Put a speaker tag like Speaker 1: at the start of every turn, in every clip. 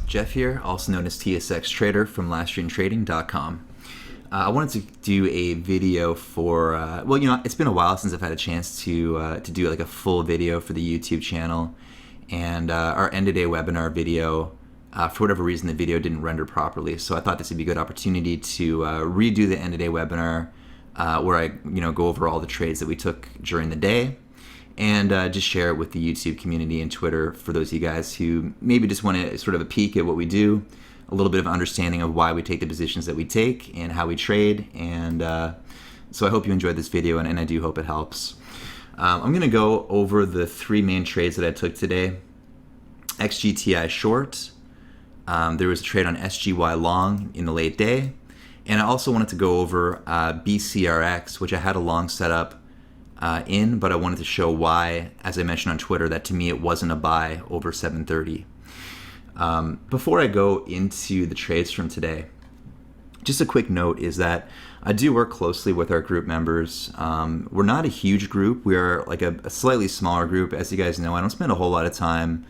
Speaker 1: Jeff here, also known as TSX Trader from Livestream I wanted to do a video for, it's been a while since I've had a chance to do like a full video for the YouTube channel, and our end-of-day webinar video, for whatever reason, the video didn't render properly. So I thought this would be a good opportunity to redo the end-of-day webinar, where I go over all the trades that we took during the day, and just share it with the YouTube community and Twitter for those of you guys who maybe just want to sort of a peek at what we do, a little bit of understanding of why we take the positions that we take and how we trade. And so I hope you enjoyed this video, and I do hope it helps. I'm going to go over the three main trades that I took today. XGTI short, there was a trade on SGY long in the late day, and I also wanted to go over BCRX, which I had a long setup but I wanted to show why, as I mentioned on Twitter, that to me it wasn't a buy over 730. Before I go into the trades from today, just a quick note is that I do work closely with our group members. We're not a huge group. We are like a slightly smaller group. As you guys know, I don't spend a whole lot of time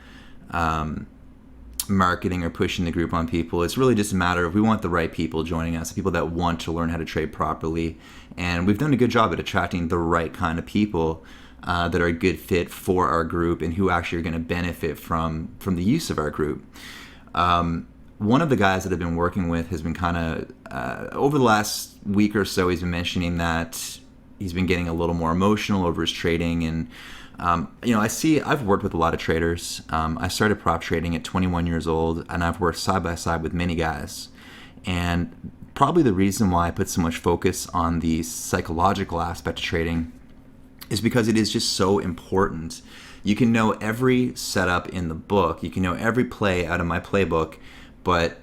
Speaker 1: marketing or pushing the group on people. It's really just a matter of we want the right people joining us, people that want to learn how to trade properly. And we've done a good job at attracting the right kind of people that are a good fit for our group and who actually are going to benefit from the use of our group. One of the guys that I've been working with has been kind of, over the last week or so, he's been mentioning that he's been getting a little more emotional over his trading. And I've worked with a lot of traders. I started prop trading at 21 years old, and I've worked side by side with many guys. And probably the reason why I put so much focus on the psychological aspect of trading is because it is just so important. You can know every setup in the book, you can know every play out of my playbook, but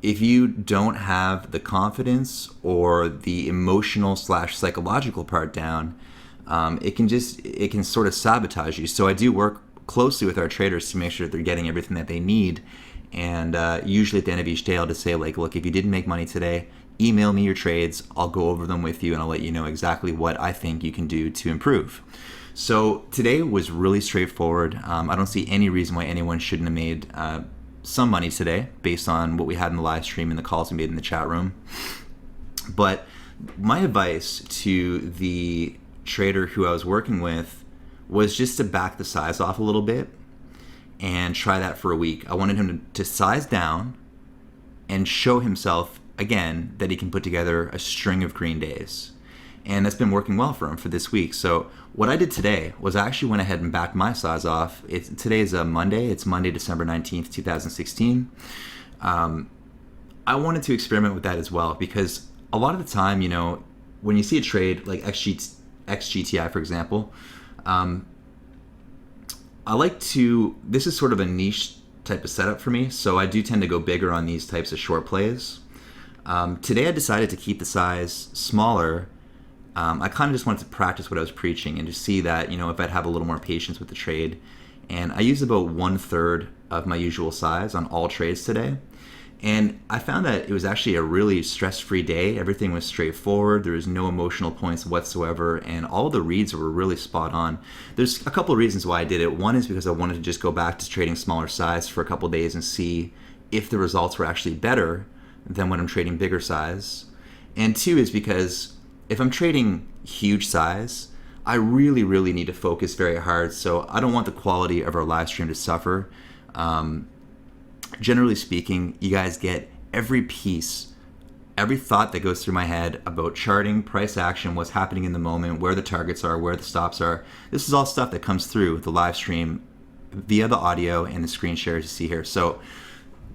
Speaker 1: if you don't have the confidence or the emotional / psychological part down, it can sort of sabotage you. So I do work closely with our traders to make sure that they're getting everything that they need. And usually at the end of each day, I'll just say, like, look, if you didn't make money today, email me your trades. I'll go over them with you, and I'll let you know exactly what I think you can do to improve. So today was really straightforward. I don't see any reason why anyone shouldn't have made some money today based on what we had in the live stream and the calls we made in the chat room. But my advice to the trader who I was working with was just to back the size off a little bit and try that for a week. I wanted him to size down and show himself again that he can put together a string of green days. And that's been working well for him for this week. So what I did today was I actually went ahead and backed my size off. Today is a Monday. It's Monday, December 19th, 2016. I wanted to experiment with that as well, because a lot of the time, when you see a trade like XGTI, for example, this is sort of a niche type of setup for me, so I do tend to go bigger on these types of short plays. Today I decided to keep the size smaller. I kind of just wanted to practice what I was preaching and to see that, if I'd have a little more patience with the trade. And I used about 1/3 of my usual size on all trades today. And I found that it was actually a really stress-free day. Everything was straightforward. There was no emotional points whatsoever, and all the reads were really spot on. There's a couple of reasons why I did it. One is because I wanted to just go back to trading smaller size for a couple of days and see if the results were actually better than when I'm trading bigger size. And two is because if I'm trading huge size, I really, really need to focus very hard. So I don't want the quality of our live stream to suffer. Generally speaking, you guys get every piece, every thought that goes through my head about charting, price action, what's happening in the moment, where the targets are, where the stops are. This is all stuff that comes through the live stream via the audio and the screen shares you see here. So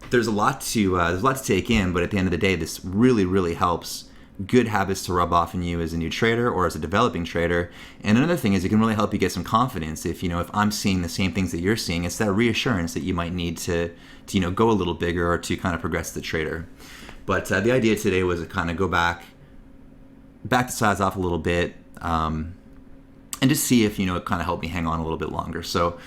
Speaker 1: there's a lot to take in, but at the end of the day, this really, really helps good habits to rub off in you as a new trader or as a developing trader. And another thing is it can really help you get some confidence. If I'm seeing the same things that you're seeing, it's that reassurance that you might need to go a little bigger or to kind of progress the trader. But the idea today was to kind of go back the size off a little bit, and just see if it kind of helped me hang on a little bit longer. So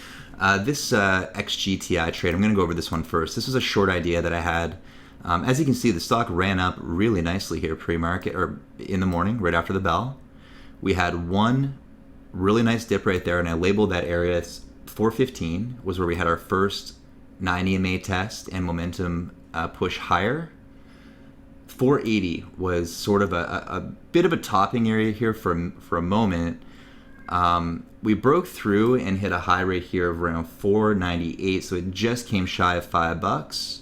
Speaker 1: this XGTI trade, I'm going to go over this one first. This was a short idea that I had. As you can see, the stock ran up really nicely here pre-market, or in the morning, right after the bell. We had one really nice dip right there, and I labeled that area as 415 was where we had our first 90 MA test and momentum push higher. 480 was sort of a bit of a topping area here for a moment. We broke through and hit a high rate here of around 498, so it just came shy of $5.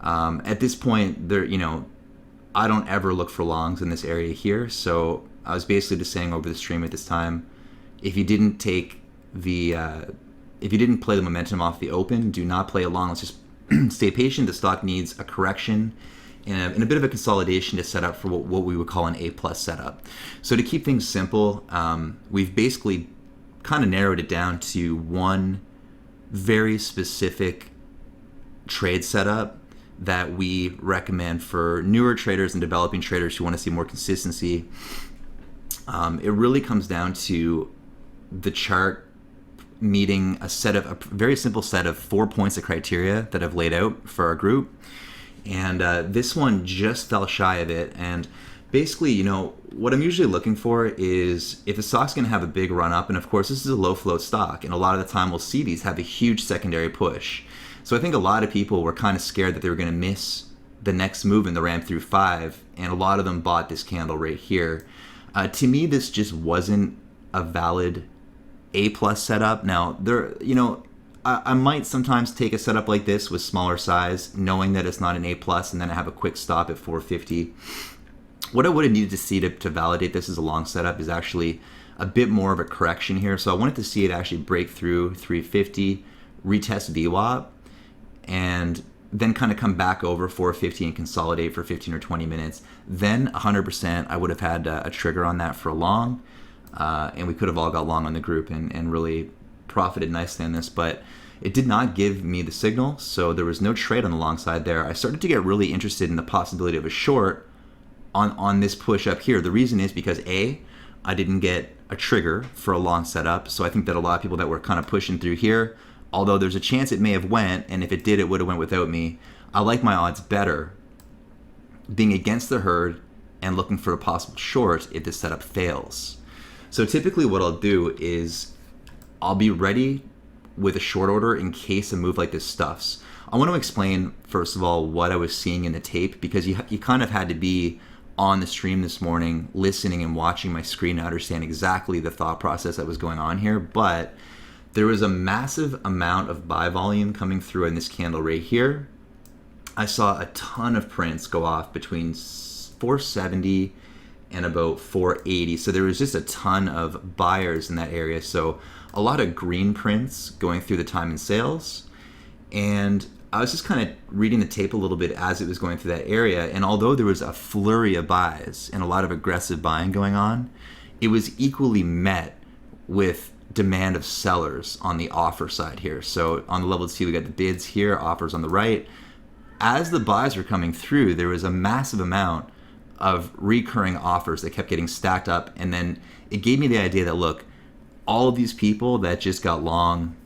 Speaker 1: At this point, I don't ever look for longs in this area here, so I was basically just saying over the stream at this time, if you didn't play the momentum off the open, do not play along. Let's just stay patient. The stock needs a correction and a bit of a consolidation to set up for what we would call an A+ setup. So to keep things simple, we've basically kind of narrowed it down to one very specific trade setup that we recommend for newer traders and developing traders who want to see more consistency. It really comes down to the chart meeting a very simple set of 4 points of criteria that I've laid out for our group. And this one just fell shy of it. And basically, what I'm usually looking for is if a stock's going to have a big run up, and of course this is a low float stock, and a lot of the time we'll see these have a huge secondary push. So I think a lot of people were kind of scared that they were going to miss the next move in the ramp through 5, and a lot of them bought this candle right here. To me, this just wasn't a valid A+ setup. Now, I might sometimes take a setup like this with smaller size, knowing that it's not an A+, and then I have a quick stop at 450. What I would have needed to see to validate this as a long setup is actually a bit more of a correction here. So I wanted to see it actually break through 350, retest VWAP, and then kind of come back over 450 and consolidate for 15 or 20 minutes. Then 100% I would have had a trigger on that for a long, and we could have all got long on the group and really profited nicely on this, but it did not give me the signal, so there was no trade on the long side there. I started to get really interested in the possibility of a short on this push up here. The reason is because I didn't get a trigger for a long setup, so I think that a lot of people that were kind of pushing through here, although there's a chance it may have went, and if it did, it would have went without me. I like my odds better being against the herd and looking for a possible short if this setup fails. So typically what I'll do is I'll be ready with a short order in case a move like this stuffs. I want to explain, first of all, what I was seeing in the tape, because you kind of had to be on the stream this morning, listening and watching my screen to understand exactly the thought process that was going on here. But there was a massive amount of buy volume coming through in this candle right here. I saw a ton of prints go off between 470 and about 480. So there was just a ton of buyers in that area. So a lot of green prints going through the time and sales. And I was just kind of reading the tape a little bit as it was going through that area. And although there was a flurry of buys and a lot of aggressive buying going on, it was equally met with demand of sellers on the offer side here. So on the level 2, we got the bids here, offers on the right. As the buys were coming through, there was a massive amount of recurring offers that kept getting stacked up. And then it gave me the idea that, look, all of these people that just got long,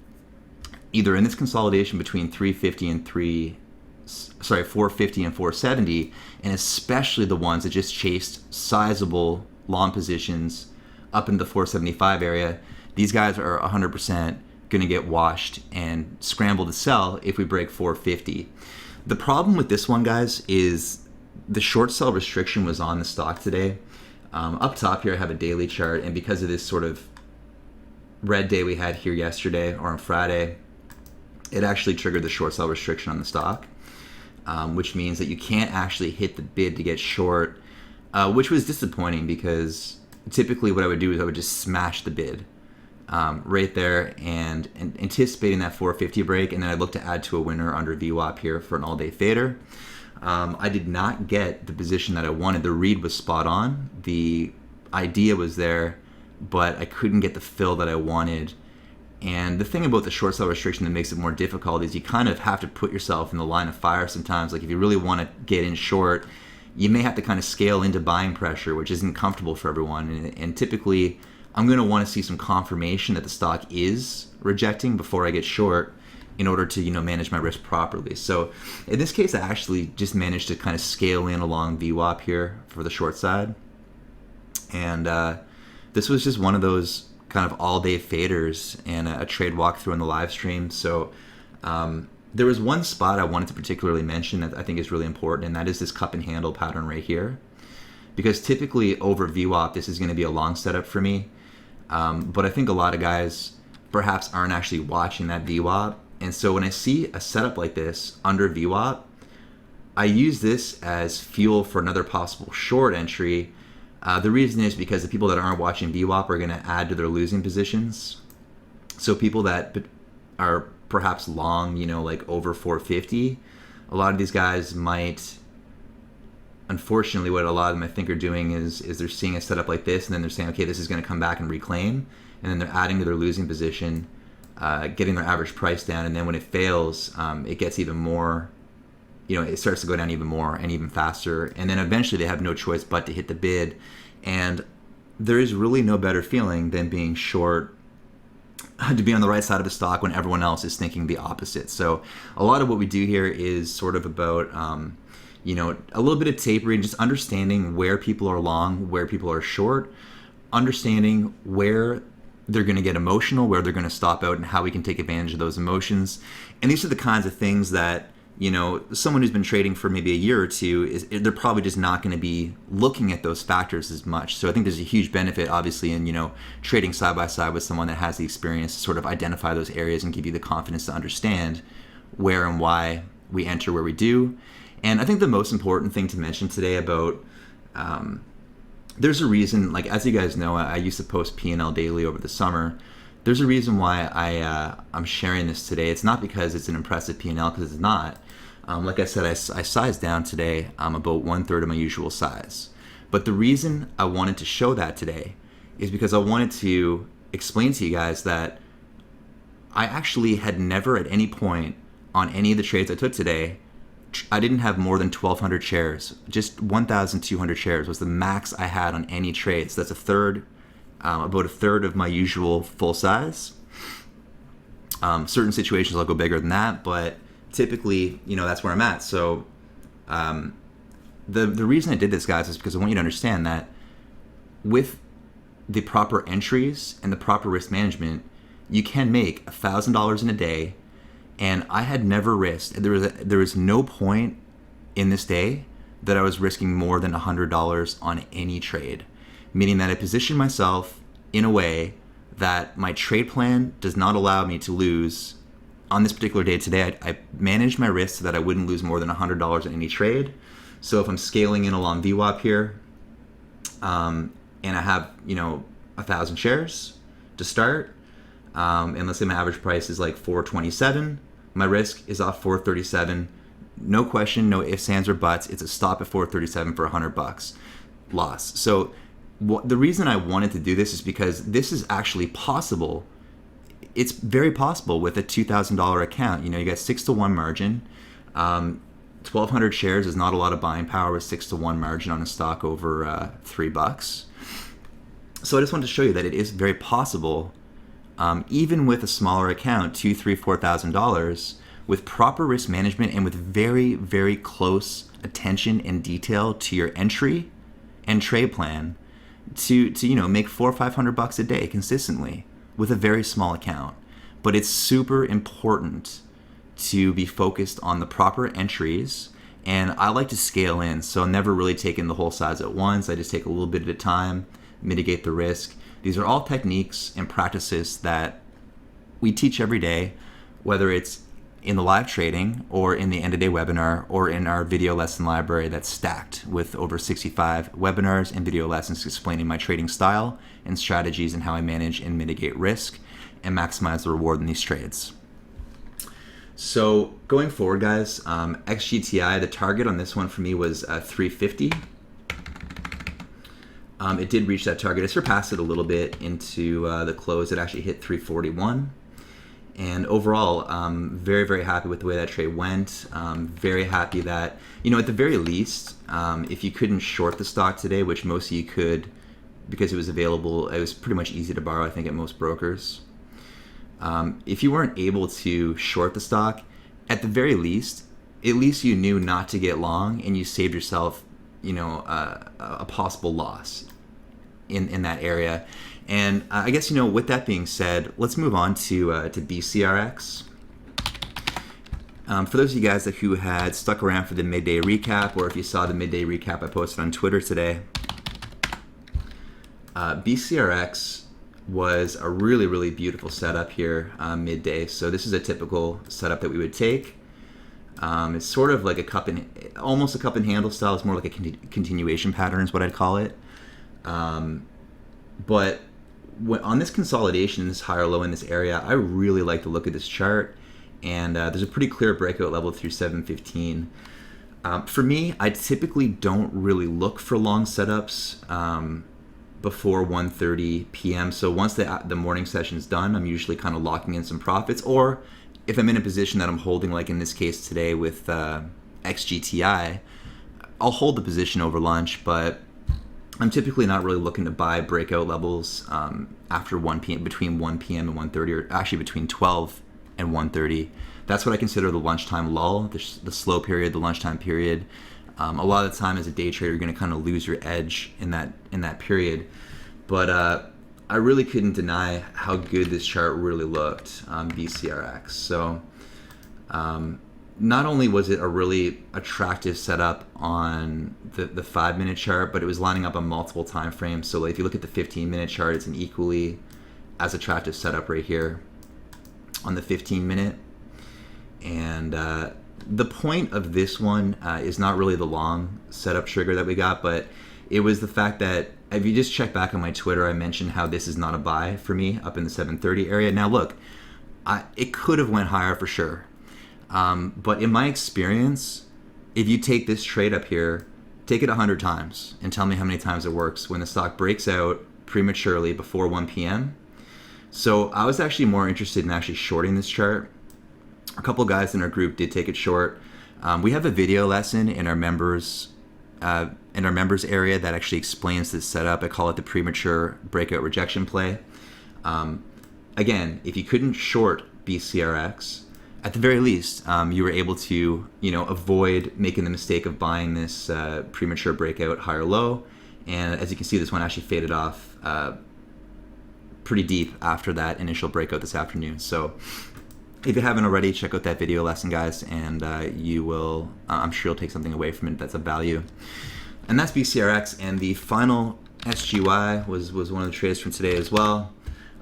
Speaker 1: either in this consolidation between 450 and 470, and especially the ones that just chased sizable long positions up into the 475 area, these guys are 100% going to get washed and scramble to sell if we break 450. The problem with this one, guys, is the short sell restriction was on the stock today. Up top here, I have a daily chart, and because of this sort of red day we had here yesterday or on Friday, it actually triggered the short sell restriction on the stock, which means that you can't actually hit the bid to get short, which was disappointing because typically what I would do is I would just smash the bid right there and anticipating that 450 break, and then I'd look to add to a winner under VWAP here for an all-day fader. I did not get the position that I wanted. The read was spot on. The idea was there, but I couldn't get the fill that I wanted. And the thing about the short sell restriction that makes it more difficult is you kind of have to put yourself in the line of fire sometimes. Like if you really want to get in short, you may have to kind of scale into buying pressure, which isn't comfortable for everyone. And typically, I'm going to want to see some confirmation that the stock is rejecting before I get short in order to, manage my risk properly. So in this case, I actually just managed to kind of scale in along VWAP here for the short side. And this was just one of those kind of all-day faders and a trade walkthrough in the live stream. So There was one spot I wanted to particularly mention that I think is really important, and that is this cup and handle pattern right here. Because typically over VWAP, this is going to be a long setup for me. But I think a lot of guys perhaps aren't actually watching that VWAP. And so when I see a setup like this under VWAP, I use this as fuel for another possible short entry. The reason is because the people that aren't watching VWAP are going to add to their losing positions. So people that are perhaps long, like over 450, a lot of these guys might, unfortunately, what a lot of them I think are doing is they're seeing a setup like this, and then they're saying, okay, this is going to come back and reclaim, and then they're adding to their losing position, getting their average price down, and then when it fails, it gets even more, it starts to go down even more and even faster, and then eventually they have no choice but to hit the bid. And there is really no better feeling than being short, to be on the right side of the stock when everyone else is thinking the opposite. So a lot of what we do here is sort of about a little bit of tapering, just understanding where people are long, where people are short, understanding where they're going to get emotional, where they're going to stop out, and how we can take advantage of those emotions. And these are the kinds of things that, someone who's been trading for maybe a year or two, they're probably just not going to be looking at those factors as much. So I think there's a huge benefit, obviously, in, trading side by side with someone that has the experience to sort of identify those areas and give you the confidence to understand where and why we enter where we do. And I think the most important thing to mention today about, there's a reason, like, as you guys know, I used to post P&L daily over the summer. There's a reason why I'm sharing this today. It's not because it's an impressive P&L, because it's not. Like I said, I sized down today about 1/3 of my usual size. But the reason I wanted to show that today is because I wanted to explain to you guys that I actually had never at any point on any of the trades I took today, I didn't have more than 1,200 shares. Just 1,200 shares was the max I had on any trade. So that's about a third of my usual full size. Certain situations I'll go bigger than that, but typically, that's where I'm at. So the reason I did this, guys, is because I want you to understand that with the proper entries and the proper risk management, you can make $1,000 in a day. And I had never risked. There was no point in this day that I was risking more than $100 on any trade, meaning that I positioned myself in a way that my trade plan does not allow me to lose. On this particular day today, I managed my risk so that I wouldn't lose more than $100 in any trade. So if I'm scaling in along VWAP here, and I have 1,000 shares to start, and let's say my average price is like 427. My risk is off 437. No question, no ifs, ands, or buts. It's a stop at 437 for $100 loss. So the reason I wanted to do this is because this is actually possible. It's very possible with a $2,000 account. You got 6-to-1 margin. 1,200 shares is not a lot of buying power with 6-to-1 margin on a stock over $3. So I just wanted to show you that it is very possible. Even with a smaller account, $2,000, $3,000, $4,000, with proper risk management and with very, very close attention and detail to your entry and trade plan, to make $400 or $500 a day consistently with a very small account. But it's super important to be focused on the proper entries, and I like to scale in, so I'm never really taking the whole size at once. I just take a little bit at a time, mitigate the risk. These are all techniques and practices that we teach every day, whether it's in the live trading or in the end-of-day webinar or in our video lesson library that's stacked with over 65 webinars and video lessons explaining my trading style and strategies and how I manage and mitigate risk and maximize the reward in these trades. So going forward, guys, XGTI, the target on this one for me was 350. It did reach that target. It surpassed it a little bit into the close. It actually hit 341. And overall, very, very happy with the way that trade went. Very happy that, at the very least, if you couldn't short the stock today, which most of you could because it was available, it was pretty much easy to borrow, I think, at most brokers. If you weren't able to short the stock, at the very least, at least you knew not to get long and you saved yourself, a possible loss in that area. And I guess, with that being said, let's move on to BCRX. For those of you guys who had stuck around for the midday recap, or if you saw the midday recap I posted on Twitter today, BCRX was a really, really beautiful setup here midday. So this is a typical setup that we would take. It's sort of like almost a cup and handle style. It's more like a continuation pattern is what I'd call it. But on this consolidation, this high or low in this area, I really like the look of this chart. And there's a pretty clear breakout level through 715. For me, I typically don't really look for long setups before 1:30 p.m. So once the morning session's done, I'm usually kind of locking in some profits. Or if I'm in a position that I'm holding, like in this case today with XGTI, I'll hold the position over lunch, but I'm typically not really looking to buy breakout levels after 1 p.m. between 1 p.m. and 1:30, or actually between 12 and 1:30. That's what I consider the lunchtime lull, the slow period, the lunchtime period. A lot of the time as a day trader, you're going to kind of lose your edge in that period. But I really couldn't deny how good this chart really looked on BCRX. So not only was it a really attractive setup on the 5-minute chart, but it was lining up on multiple time frames. So if you look at the 15-minute chart, it's an equally as attractive setup right here on the 15-minute. And the point of this one is not really the long setup trigger that we got, but it was the fact that if you just check back on my Twitter, I mentioned how this is not a buy for me up in the 730 area. Now look, it could have went higher for sure. But in my experience, if you take this trade up here, take it 100 times and tell me how many times it works when the stock breaks out prematurely before 1 p.m. So I was actually more interested in actually shorting this chart. A couple guys in our group did take it short. We have a video lesson in our members area that actually explains this setup. I call it the premature breakout rejection play. Again, if you couldn't short BCRX, at the very least, you were able to, avoid making the mistake of buying this premature breakout higher low. And as you can see, this one actually faded off pretty deep after that initial breakout this afternoon. So if you haven't already, check out that video lesson, guys, and you will, I'm sure you'll take something away from it that's of value. And that's BCRX, and the final SGY was one of the trades from today as well.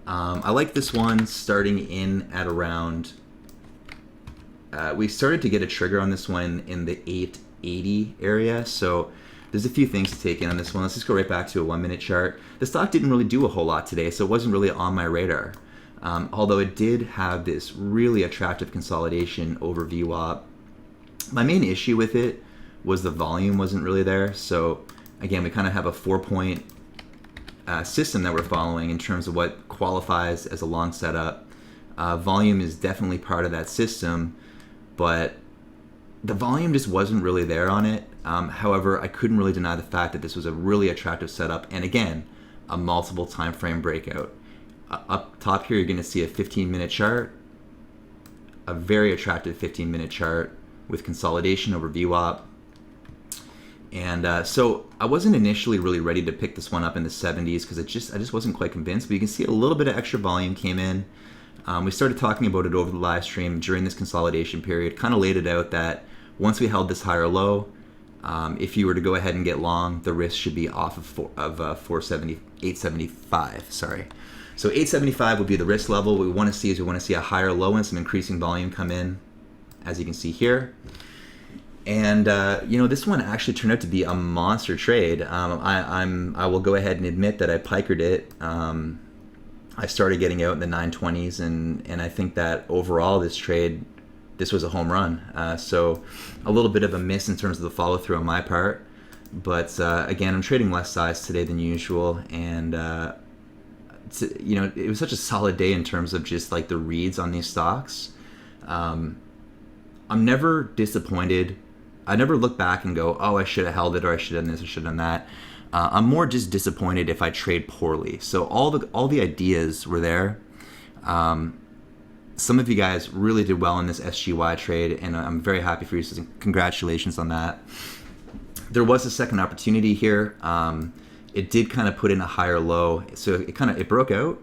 Speaker 1: I like this one starting in at around, we started to get a trigger on this one in the 880 area, so there's a few things to take in on this one. Let's just go right back to a 1-minute chart. The stock didn't really do a whole lot today, so it wasn't really on my radar. Although it did have this really attractive consolidation over VWAP. My main issue with it was the volume wasn't really there. So again, we kind of have a 4-point system that we're following in terms of what qualifies as a long setup. Volume is definitely part of that system, but the volume just wasn't really there on it. However, I couldn't really deny the fact that this was a really attractive setup, and again, a multiple time frame breakout. Up top here, you're going to see a 15-minute chart, a very attractive 15-minute chart with consolidation over VWAP. And so I wasn't initially really ready to pick this one up in the 70s because I just wasn't quite convinced. But you can see a little bit of extra volume came in. We started talking about it over the live stream during this consolidation period. Kind of laid it out that once we held this higher low, if you were to go ahead and get long, the risk should be off of 875. Sorry. So 875 would be the risk level. What we want to see is we want to see a higher low and some increasing volume come in, as you can see here. And this one actually turned out to be a monster trade. I will go ahead and admit that I pikered it. I started getting out in the 920s, and I think that overall this was a home run. So a little bit of a miss in terms of the follow through on my part, but again, I'm trading less size today than usual, and it was such a solid day in terms of just like the reads on these stocks. I'm never disappointed. I never look back and go, oh, I should have held it, or I should have done this, or should have done that. I'm more just disappointed if I trade poorly. So all the ideas were there. Some of you guys really did well in this SGY trade, and I'm very happy for you. So congratulations on that. There was a second opportunity here. It did kind of put in a higher low, so it broke out.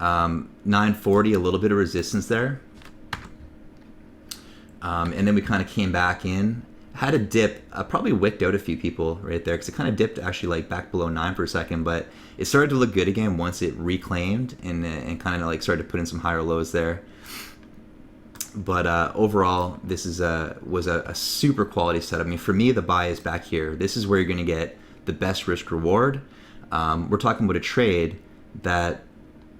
Speaker 1: 940, a little bit of resistance there. And then we kind of came back in, had a dip, probably wicked out a few people right there because it kind of dipped actually like back below 9 for a second, but it started to look good again once it reclaimed and kind of like started to put in some higher lows there. But overall, this was a super quality setup. I mean, for me, the buy is back here. This is where you're going to get the best risk reward. We're talking about a trade that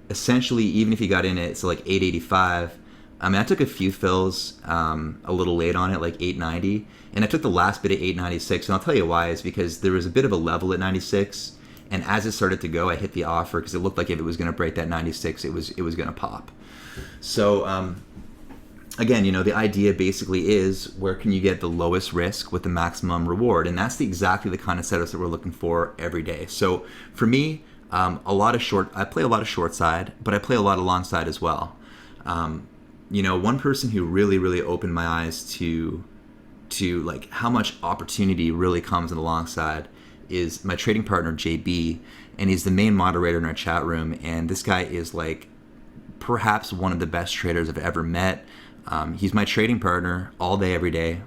Speaker 1: essentially, even if you got in it, so like 885. I mean, I took a few fills a little late on it, like 890, and I took the last bit at 896. And I'll tell you why is because there was a bit of a level at 96, and as it started to go, I hit the offer because it looked like if it was going to break that 96, it was going to pop. So. Again, the idea basically is where can you get the lowest risk with the maximum reward, and that's exactly the kind of setups that we're looking for every day. So for me, I play a lot of short side, but I play a lot of long side as well. One person who really, really opened my eyes to like how much opportunity really comes in the long side is my trading partner JB, and he's the main moderator in our chat room. And this guy is like perhaps one of the best traders I've ever met. He's my trading partner all day, every day.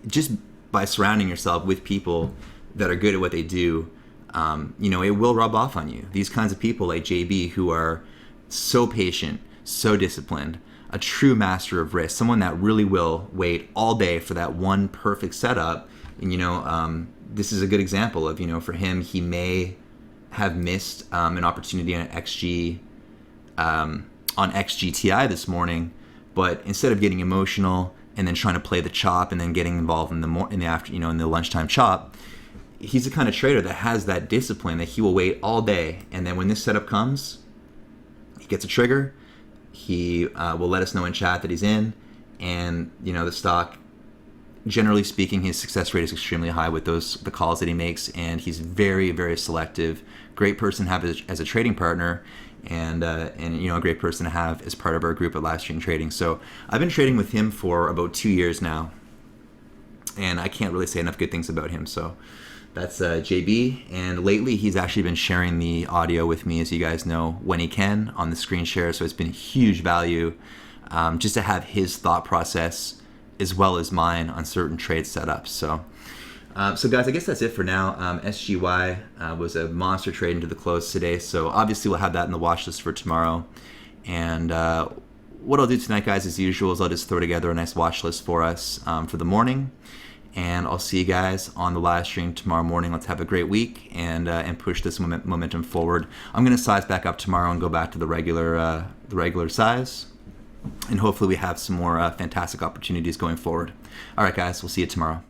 Speaker 1: Just by surrounding yourself with people that are good at what they do, it will rub off on you. These kinds of people like JB who are so patient, so disciplined, a true master of risk, someone that really will wait all day for that one perfect setup. And, this is a good example of, for him, he may have missed an opportunity on XGTI this morning. But instead of getting emotional and then trying to play the chop and then getting involved in the lunchtime chop, he's the kind of trader that has that discipline that he will wait all day. And then when this setup comes, he gets a trigger. He will let us know in chat that he's in. And, the stock, generally speaking, his success rate is extremely high with the calls that he makes. And he's very, very selective. Great person to have as a trading partner. And a great person to have as part of our group at Livestream Trading. So I've been trading with him for about 2 years now, and I can't really say enough good things about him. So that's JB, and lately he's actually been sharing the audio with me, as you guys know, when he can on the screen share. So it's been huge value just to have his thought process as well as mine on certain trade setups. So guys, I guess that's it for now. SGY was a monster trade into the close today, so obviously we'll have that in the watch list for tomorrow. And what I'll do tonight, guys, as usual, is I'll just throw together a nice watch list for us for the morning. And I'll see you guys on the live stream tomorrow morning. Let's have a great week and push this momentum forward. I'm going to size back up tomorrow and go back to the regular size. And hopefully we have some more fantastic opportunities going forward. All right, guys, we'll see you tomorrow.